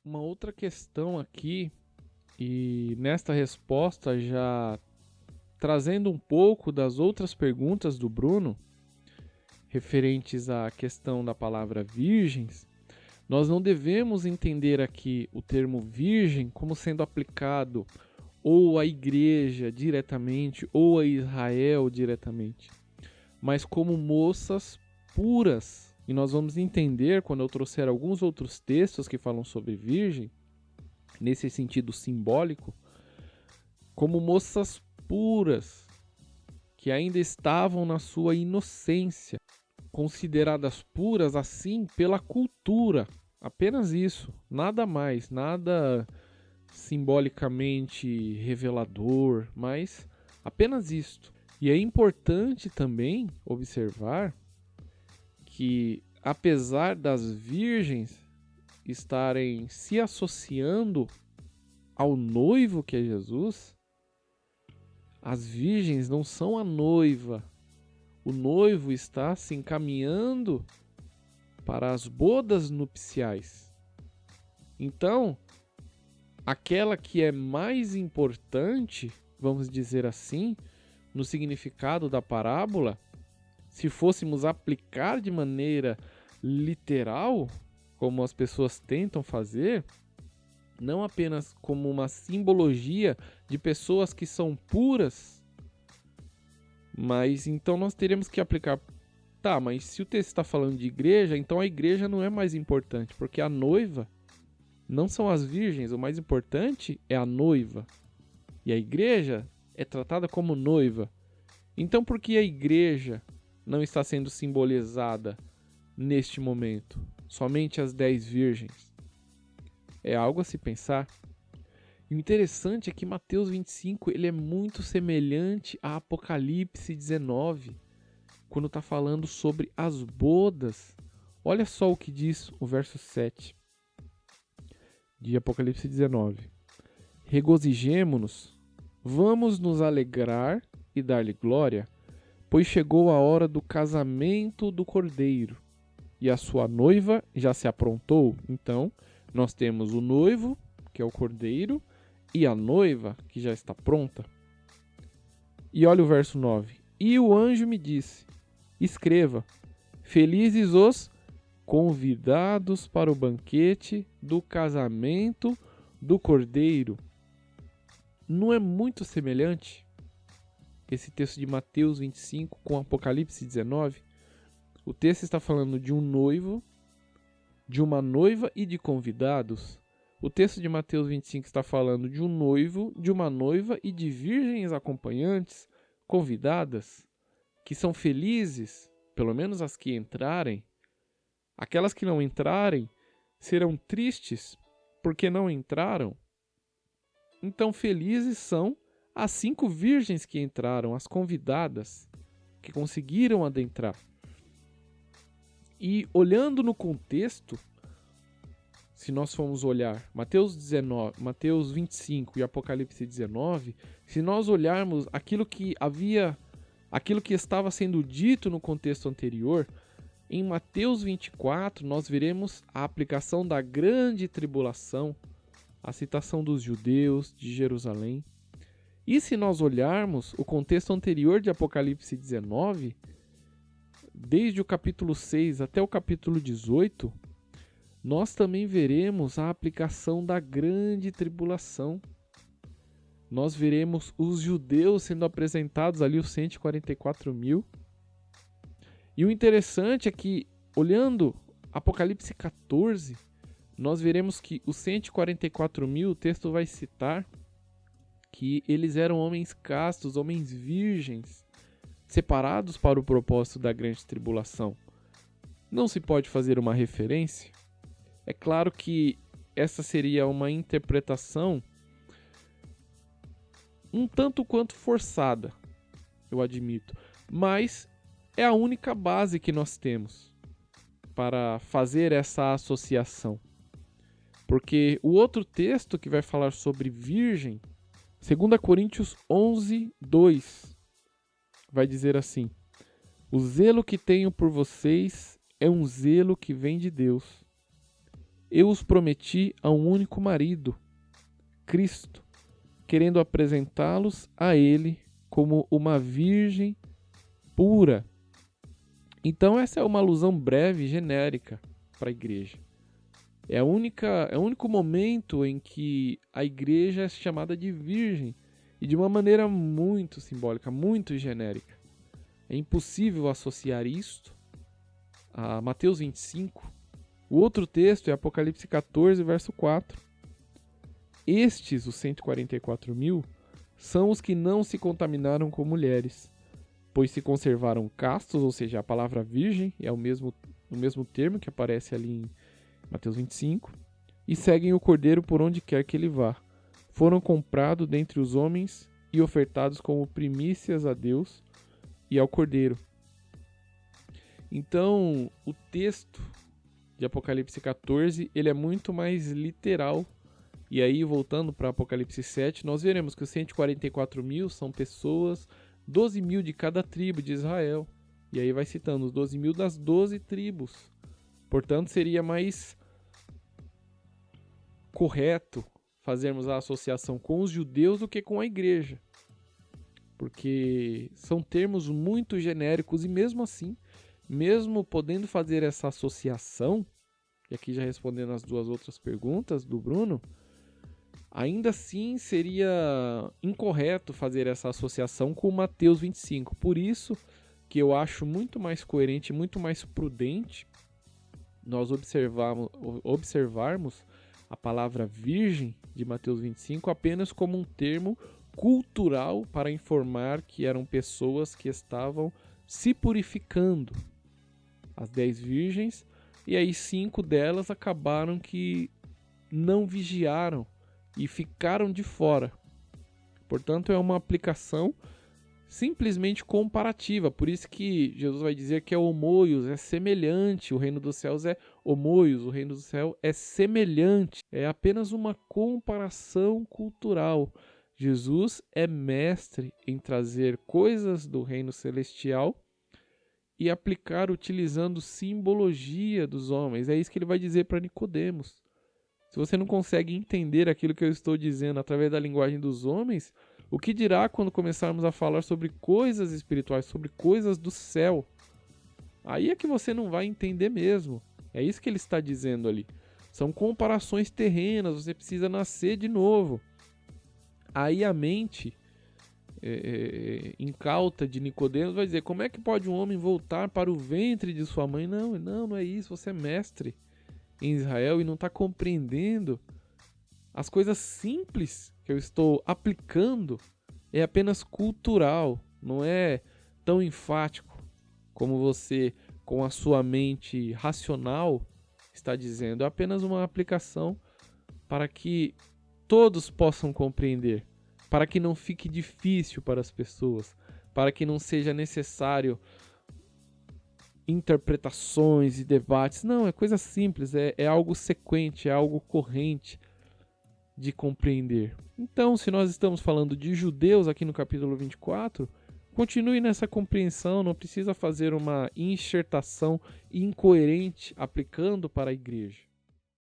Uma outra questão aqui, e nesta resposta já trazendo um pouco das outras perguntas do Bruno, referentes à questão da palavra virgens, nós não devemos entender aqui o termo virgem como sendo aplicado ou à igreja diretamente ou a Israel diretamente, mas como moças puras. E nós vamos entender, quando eu trouxer alguns outros textos que falam sobre virgem, nesse sentido simbólico, como moças puras, que ainda estavam na sua inocência, consideradas puras assim pela cultura. Apenas isso, nada mais, nada simbolicamente revelador, mas apenas isto. E é importante também observar que, apesar das virgens estarem se associando ao noivo que é Jesus, as virgens não são a noiva. O noivo está se encaminhando para as bodas nupciais. Então, aquela que é mais importante, vamos dizer assim, no significado da parábola, se fôssemos aplicar de maneira literal, como as pessoas tentam fazer, não apenas como uma simbologia de pessoas que são puras, mas então nós teremos que aplicar. Tá, mas se o texto está falando de igreja, então a igreja não é mais importante, porque a noiva não são as virgens, o mais importante é a noiva. E a igreja é tratada como noiva. Então por que a igreja não está sendo simbolizada neste momento? Somente as 10 virgens. É algo a se pensar. E o interessante é que Mateus 25 ele é muito semelhante a Apocalipse 19, quando está falando sobre as bodas. Olha só o que diz o verso 7 de Apocalipse 19. Regozijemo-nos, vamos nos alegrar e dar-lhe glória, pois chegou a hora do casamento do Cordeiro, e a sua noiva já se aprontou. Então, nós temos o noivo, que é o Cordeiro, e a noiva, que já está pronta. E olha o verso 9. E o anjo me disse, escreva, felizes os convidados para o banquete do casamento do Cordeiro. Não é muito semelhante esse texto de Mateus 25 com Apocalipse 19? O texto está falando de um noivo, de uma noiva e de convidados. O texto de Mateus 25 está falando de um noivo, de uma noiva e de virgens acompanhantes, convidadas, que são felizes, pelo menos as que entrarem. Aquelas que não entrarem serão tristes porque não entraram. Então felizes são as 5 virgens que entraram, as convidadas, que conseguiram adentrar. E olhando no contexto, se nós formos olhar Mateus 25 e Apocalipse 19, se nós olharmos aquilo que estava sendo dito no contexto anterior, em Mateus 24 nós veremos a aplicação da grande tribulação, a citação dos judeus de Jerusalém. E se nós olharmos o contexto anterior de Apocalipse 19, desde o capítulo 6 até o capítulo 18, nós também veremos a aplicação da grande tribulação. Nós veremos os judeus sendo apresentados ali, os 144 mil. E o interessante é que, olhando Apocalipse 14, nós veremos que os 144 mil, o texto vai citar que eles eram homens castos, homens virgens, separados para o propósito da grande tribulação. Não se pode fazer uma referência? É claro que essa seria uma interpretação um tanto quanto forçada, eu admito, mas é a única base que nós temos para fazer essa associação. Porque o outro texto que vai falar sobre virgem, 2 Coríntios 11, 2, vai dizer assim: o zelo que tenho por vocês é um zelo que vem de Deus. eu os prometi a um único marido, Cristo, querendo apresentá-los a Ele como uma virgem pura. Então essa é uma alusão breve e genérica para a igreja. É o único momento em que a igreja é chamada de virgem, e de uma maneira muito simbólica, muito genérica. É impossível associar isto a Mateus 25. O outro texto é Apocalipse 14, verso 4. Estes, os 144.000, são os que não se contaminaram com mulheres, pois se conservaram castos, ou seja, a palavra virgem é o mesmo termo que aparece ali em Mateus 25, e seguem o Cordeiro por onde quer que ele vá. Foram comprados dentre os homens e ofertados como primícias a Deus e ao Cordeiro. Então, o texto de Apocalipse 14, ele é muito mais literal. E aí, voltando para Apocalipse 7, nós veremos que os 144.000 são pessoas, 12.000 de cada tribo de Israel. E aí vai citando os 12.000 das 12 tribos. Portanto, seria mais correto fazermos a associação com os judeus do que com a igreja. Porque são termos muito genéricos e mesmo assim, mesmo podendo fazer essa associação, e aqui já respondendo as duas outras perguntas do Bruno, ainda assim seria incorreto fazer essa associação com Mateus 25. Por isso que eu acho muito mais coerente, muito mais prudente nós observarmos a palavra virgem de Mateus 25 apenas como um termo cultural para informar que eram pessoas que estavam se purificando. As 10 virgens, e aí 5 delas acabaram que não vigiaram e ficaram de fora. Portanto, é uma aplicação simplesmente comparativa. Por isso que Jesus vai dizer que é homoios, é semelhante. O reino dos céus é homoios, o reino do céu é semelhante. É apenas uma comparação cultural. Jesus é mestre em trazer coisas do reino celestial e aplicar utilizando simbologia dos homens. É isso que ele vai dizer para Nicodemos. Se você não consegue entender aquilo que eu estou dizendo através da linguagem dos homens, o que dirá quando começarmos a falar sobre coisas espirituais, sobre coisas do céu? Aí é que você não vai entender mesmo. É isso que ele está dizendo ali. São comparações terrenas, você precisa nascer de novo. Aí a mente incauta de Nicodemos vai dizer: como é que pode um homem voltar para o ventre de sua mãe? Não é isso. Você é mestre em Israel e não está compreendendo as coisas simples que eu estou aplicando. É apenas cultural, não é tão enfático como você, com a sua mente racional, está dizendo. É apenas uma aplicação para que todos possam compreender, para que não fique difícil para as pessoas, para que não seja necessário interpretações e debates. Não, é coisa simples, é algo sequente, é algo corrente de compreender. Então, se nós estamos falando de judeus aqui no capítulo 24, continue nessa compreensão, não precisa fazer uma enxertação incoerente aplicando para a igreja.